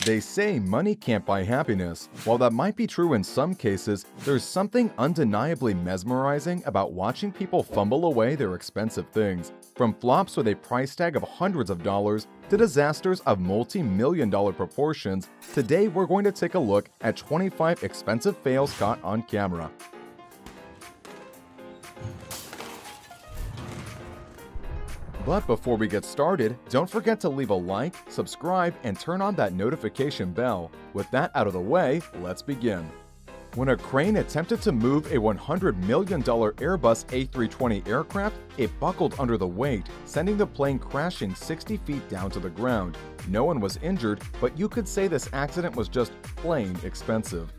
They say money can't buy happiness. While that might be true in some cases, there's something undeniably mesmerizing about watching people fumble away their expensive things. From flops with a price tag of hundreds of dollars to disasters of multi-million-dollar proportions, today we're going to take a look at 25 expensive fails caught on camera. But before we get started, don't forget to leave a like, subscribe, and turn on that notification bell. With that out of the way, let's begin. When a crane attempted to move a $100 million Airbus A320 aircraft, it buckled under the weight, sending the plane crashing 60 feet down to the ground. No one was injured, but you could say this accident was just plain expensive.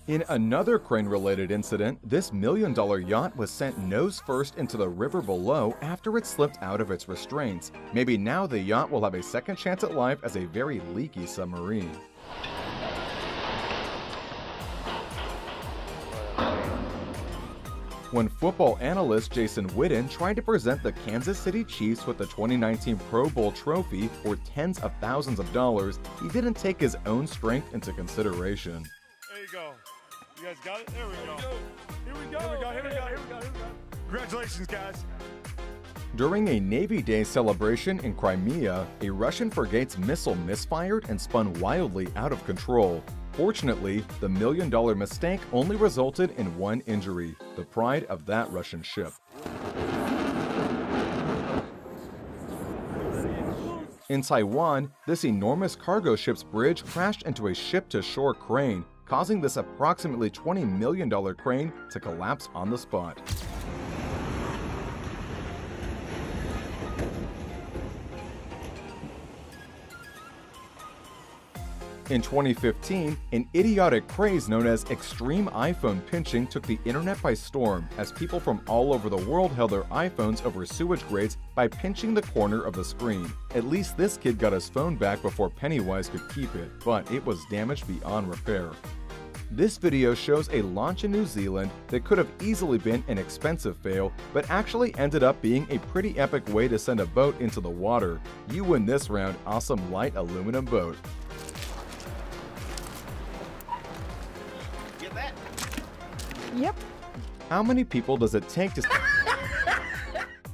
In another crane-related incident, this million-dollar yacht was sent nose-first into the river below after it slipped out of its restraints. Maybe now the yacht will have a second chance at life as a very leaky submarine. When football analyst Jason Whidden tried to present the Kansas City Chiefs with the 2019 Pro Bowl trophy for tens of thousands of dollars, he didn't take his own strength into consideration. There you go. You guys got it? There we go. Here we go. Here we go. Here we go. Here we go. Congratulations, guys. During a Navy Day celebration in Crimea, a Russian forgates missile misfired and spun wildly out of control. Fortunately, the million-dollar mistake only resulted in one injury, the pride of that Russian ship. In Taiwan, this enormous cargo ship's bridge crashed into a ship-to-shore crane, causing this approximately $20 million crane to collapse on the spot. In 2015, an idiotic craze known as extreme iPhone pinching took the internet by storm as people from all over the world held their iPhones over sewage grates by pinching the corner of the screen. At least this kid got his phone back before Pennywise could keep it, but it was damaged beyond repair. This video shows a launch in New Zealand that could have easily been an expensive fail, but actually ended up being a pretty epic way to send a boat into the water. You win this round, awesome light aluminum boat. Get that? Yep. How many people does it take to...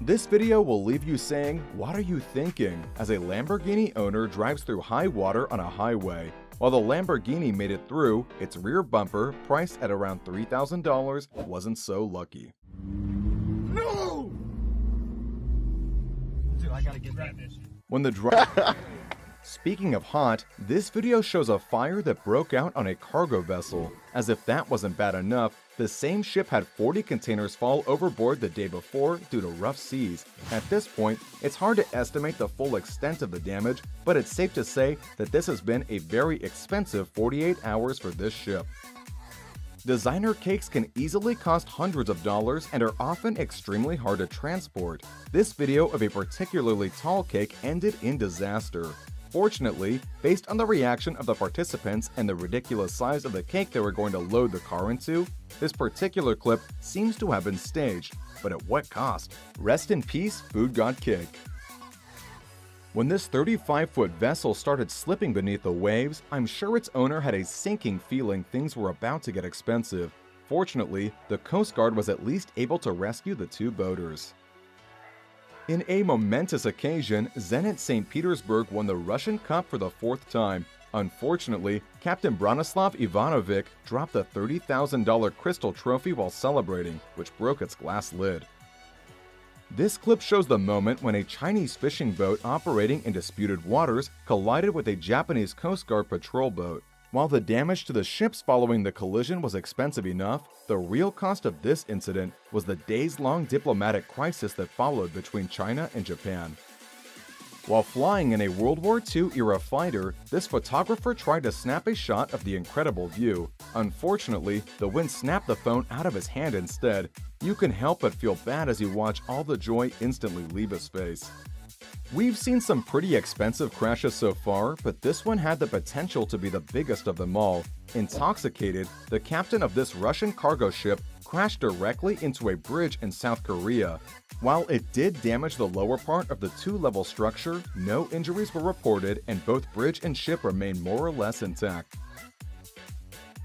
This video will leave you saying, "What are you thinking?" as a Lamborghini owner drives through high water on a highway. While the Lamborghini made it through, its rear bumper, priced at around $3,000, wasn't so lucky. No! Dude, I gotta get this. When the Speaking of hot, this video shows a fire that broke out on a cargo vessel. As if that wasn't bad enough, the same ship had 40 containers fall overboard the day before due to rough seas. At this point, it's hard to estimate the full extent of the damage, but it's safe to say that this has been a very expensive 48 hours for this ship. Designer cakes can easily cost hundreds of dollars and are often extremely hard to transport. This video of a particularly tall cake ended in disaster. Fortunately, based on the reaction of the participants and the ridiculous size of the cake they were going to load the car into, this particular clip seems to have been staged. But at what cost? Rest in peace, food god cake. When this 35-foot vessel started slipping beneath the waves, I'm sure its owner had a sinking feeling things were about to get expensive. Fortunately, the Coast Guard was at least able to rescue the two boaters. In a momentous occasion, Zenit St. Petersburg won the Russian Cup for the fourth time. Unfortunately, Captain Bronislav Ivanovic dropped the $30,000 crystal trophy while celebrating, which broke its glass lid. This clip shows the moment when a Chinese fishing boat operating in disputed waters collided with a Japanese Coast Guard patrol boat. While the damage to the ships following the collision was expensive enough, the real cost of this incident was the days-long diplomatic crisis that followed between China and Japan. While flying in a World War II-era fighter, this photographer tried to snap a shot of the incredible view. Unfortunately, the wind snapped the phone out of his hand instead. You can help but feel bad as you watch all the joy instantly leave his face. We've seen some pretty expensive crashes so far, but this one had the potential to be the biggest of them all. Intoxicated, the captain of this Russian cargo ship crashed directly into a bridge in South Korea. While it did damage the lower part of the two-level structure, no injuries were reported and both bridge and ship remained more or less intact.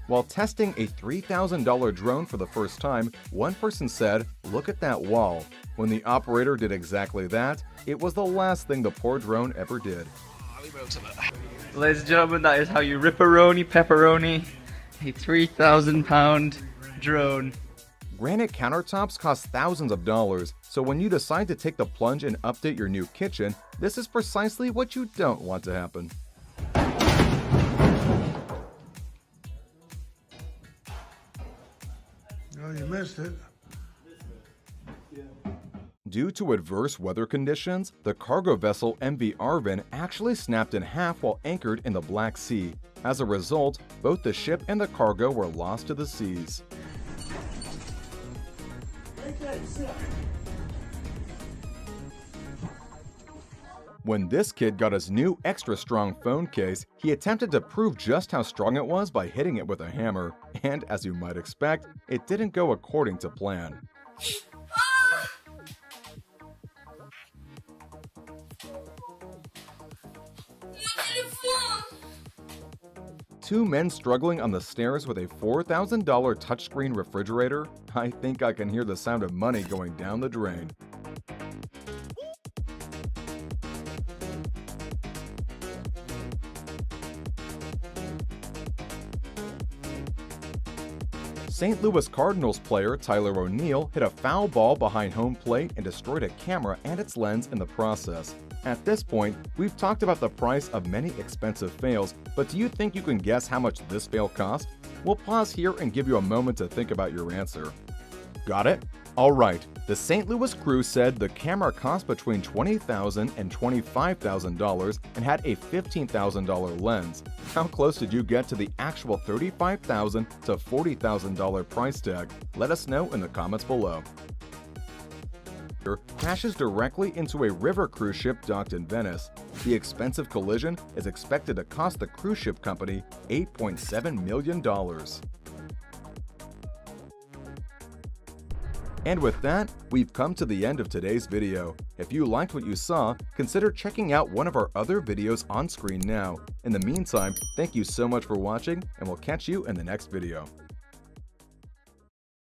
While testing a $3,000 drone for the first time, one person said, "Look at that wall." When the operator did exactly that, it was the last thing the poor drone ever did. Ladies and gentlemen, that is how you ripperoni pepperoni a 3,000-pound drone. Granite countertops cost thousands of dollars, so when you decide to take the plunge and update your new kitchen, this is precisely what you don't want to happen. Oh, you missed it. Due to adverse weather conditions, the cargo vessel MV Arvin actually snapped in half while anchored in the Black Sea. As a result, both the ship and the cargo were lost to the seas. When this kid got his new extra strong phone case, he attempted to prove just how strong it was by hitting it with a hammer, and as you might expect, it didn't go according to plan. Two men struggling on the stairs with a $4,000 touchscreen refrigerator? I think I can hear the sound of money going down the drain. St. Louis Cardinals player Tyler O'Neill hit a foul ball behind home plate and destroyed a camera and its lens in the process. At this point, we've talked about the price of many expensive fails, but do you think you can guess how much this fail cost? We'll pause here and give you a moment to think about your answer. Got it? Alright, the St. Louis crew said the camera cost between $20,000 and $25,000 and had a $15,000 lens. How close did you get to the actual $35,000 to $40,000 price tag? Let us know in the comments below. Crashes directly into a river cruise ship docked in Venice. The expensive collision is expected to cost the cruise ship company $8.7 million. And with that, we've come to the end of today's video. If you liked what you saw, consider checking out one of our other videos on screen now. In the meantime, thank you so much for watching, and we'll catch you in the next video.